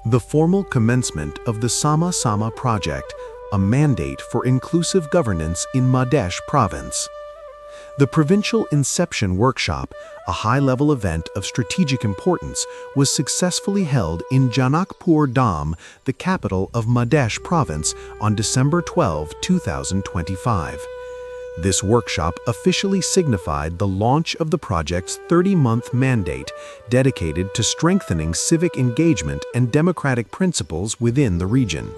The formal commencement of the Sama Sama project, a mandate for inclusive governance in Madhesh Province. The Provincial Inception Workshop, a high-level event of strategic importance, was successfully held in Janakpurdham, the capital of Madhesh Province, on December 12, 2025. This workshop officially signified the launch of the project's 30-month mandate dedicated to strengthening civic engagement and democratic principles within the region.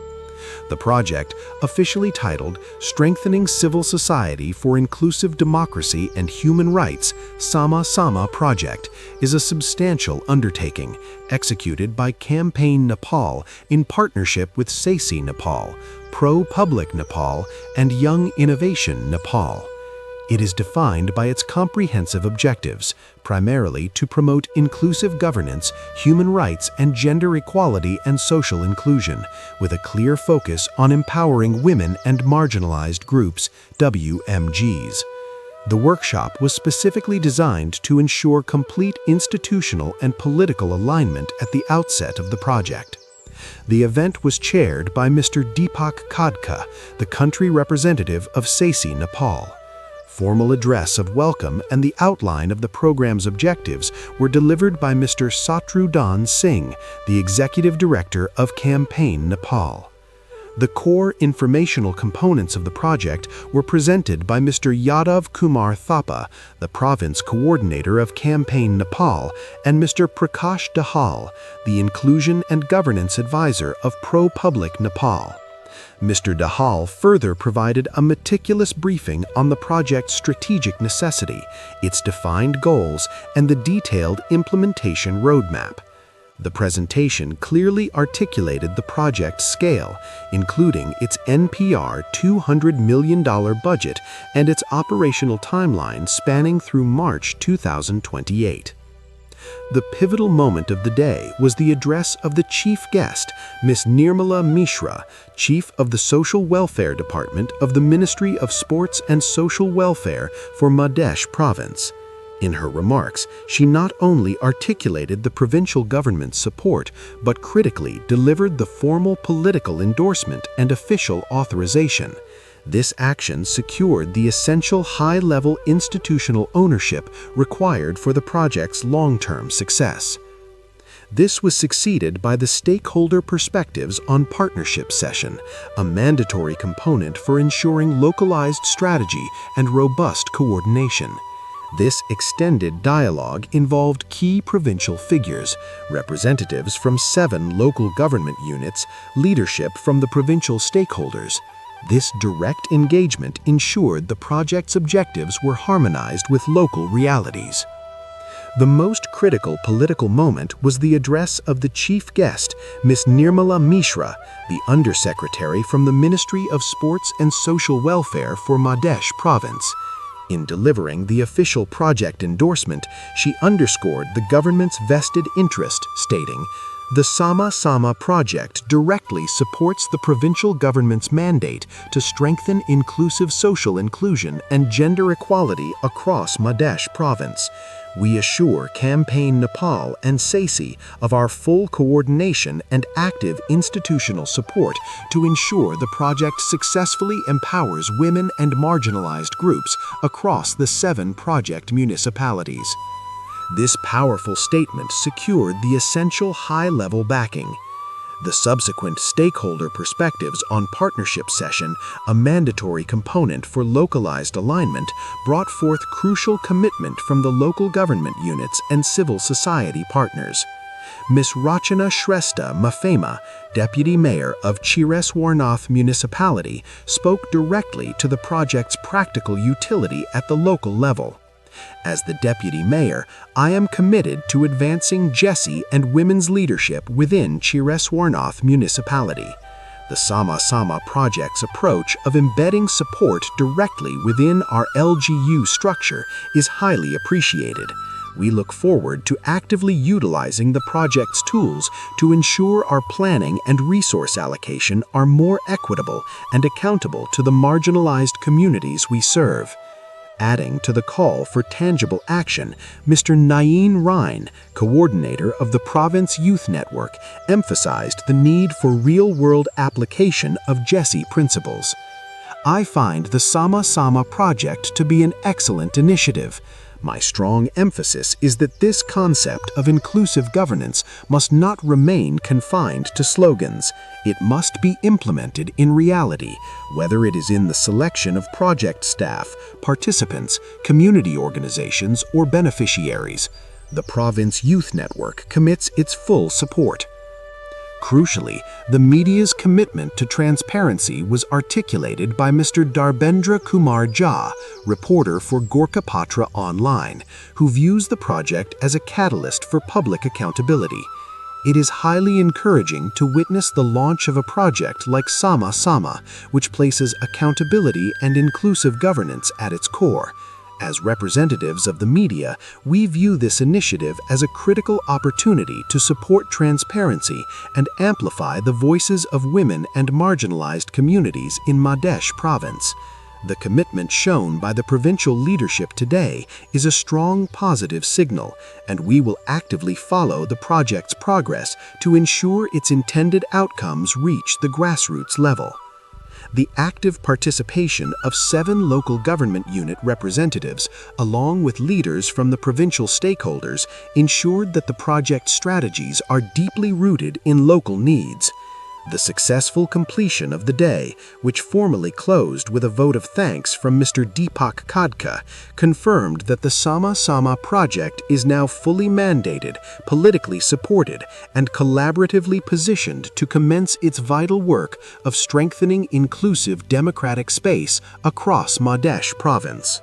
The project, officially titled Strengthening Civil Society for Inclusive Democracy and Human Rights, Sama Sama Project, is a substantial undertaking executed by Campaign Nepal in partnership with civic Nepal, Pro-Public Nepal, and Young Innovation Nepal. It is defined by its comprehensive objectives, primarily to promote inclusive governance, human rights, and gender equality and social inclusion, with a clear focus on empowering women and marginalized groups, WMGs. The workshop was specifically designed to ensure complete institutional and political alignment at the outset of the project. The event was chaired by Mr. Deepak Khadka, the country representative of civic Nepal. Formal address of welcome and the outline of the program's objectives were delivered by Mr. Satrudhan Singh, the Executive Director of Campaign Nepal. The core informational components of the project were presented by Mr. Yadav Kumar Thapa, the Province Coordinator of Campaign Nepal, and Mr. Prakash Dahal, the Inclusion and Governance Advisor of Pro-Public Nepal. Mr. Dahal further provided a meticulous briefing on the project's strategic necessity, its defined goals, and the detailed implementation roadmap. The presentation clearly articulated the project's scale, including its NPR $200 million budget and its operational timeline spanning through March 2028. The pivotal moment of the day was the address of the chief guest, Ms. Nirmala Mishra, Chief of the Social Welfare Department of the Ministry of Sports and Social Welfare for Madhesh Province. In her remarks, she not only articulated the provincial government's support, but critically delivered the formal political endorsement and official authorization. This action secured the essential high-level institutional ownership required for the project's long-term success. This was succeeded by the Stakeholder Perspectives on Partnership session, a mandatory component for ensuring localized strategy and robust coordination. This extended dialogue involved key provincial figures, representatives from 7 local government units, leadership from the provincial stakeholders. This direct engagement ensured the project's objectives were harmonized with local realities. The most critical political moment was the address of the chief guest, Ms. Nirmala Mishra, the Undersecretary from the Ministry of Sports and Social Welfare for Madhesh Province. In delivering the official project endorsement, she underscored the government's vested interest, stating, "The Sama Sama project directly supports the provincial government's mandate to strengthen inclusive social inclusion and gender equality across Madhesh Province. We assure Campaign Nepal and civic of our full coordination and active institutional support to ensure the project successfully empowers women and marginalized groups across the 7 project municipalities." This powerful statement secured the essential high-level backing. The subsequent Stakeholder Perspectives on Partnership session, a mandatory component for localized alignment, brought forth crucial commitment from the local government units and civil society partners. Ms. Rachana Shrestha Mathema, Deputy Mayor of Chireswarnath Municipality, spoke directly to the project's practical utility at the local level. As the Deputy Mayor, I am committed to advancing GESI and women's leadership within Chireswarnath Municipality. The Sama Sama project's approach of embedding support directly within our LGU structure is highly appreciated. We look forward to actively utilizing the project's tools to ensure our planning and resource allocation are more equitable and accountable to the marginalized communities we serve. Adding to the call for tangible action, Mr. Nain Ryan, coordinator of the Province Youth Network, emphasized the need for real-world application of Jesse principles. I find the Sama Sama project to be an excellent initiative. My strong emphasis is that this concept of inclusive governance must not remain confined to slogans. It must be implemented in reality, whether it is in the selection of project staff, participants, community organizations, or beneficiaries. The Province Youth Network commits its full support. Crucially, the media's commitment to transparency was articulated by Mr. Darbendra Kumar Jha, reporter for Gorkapatra Online, who views the project as a catalyst for public accountability. It is highly encouraging to witness the launch of a project like Sama Sama, which places accountability and inclusive governance at its core. As representatives of the media, we view this initiative as a critical opportunity to support transparency and amplify the voices of women and marginalized communities in Madhesh Province. The commitment shown by the provincial leadership today is a strong positive signal, and we will actively follow the project's progress to ensure its intended outcomes reach the grassroots level. The active participation of 7 local government unit representatives, along with leaders from the provincial stakeholders, ensured that the project strategies are deeply rooted in local needs. The successful completion of the day, which formally closed with a vote of thanks from Mr. Deepak Khadka, confirmed that the Sama Sama project is now fully mandated, politically supported, and collaboratively positioned to commence its vital work of strengthening inclusive democratic space across Madhesh Province.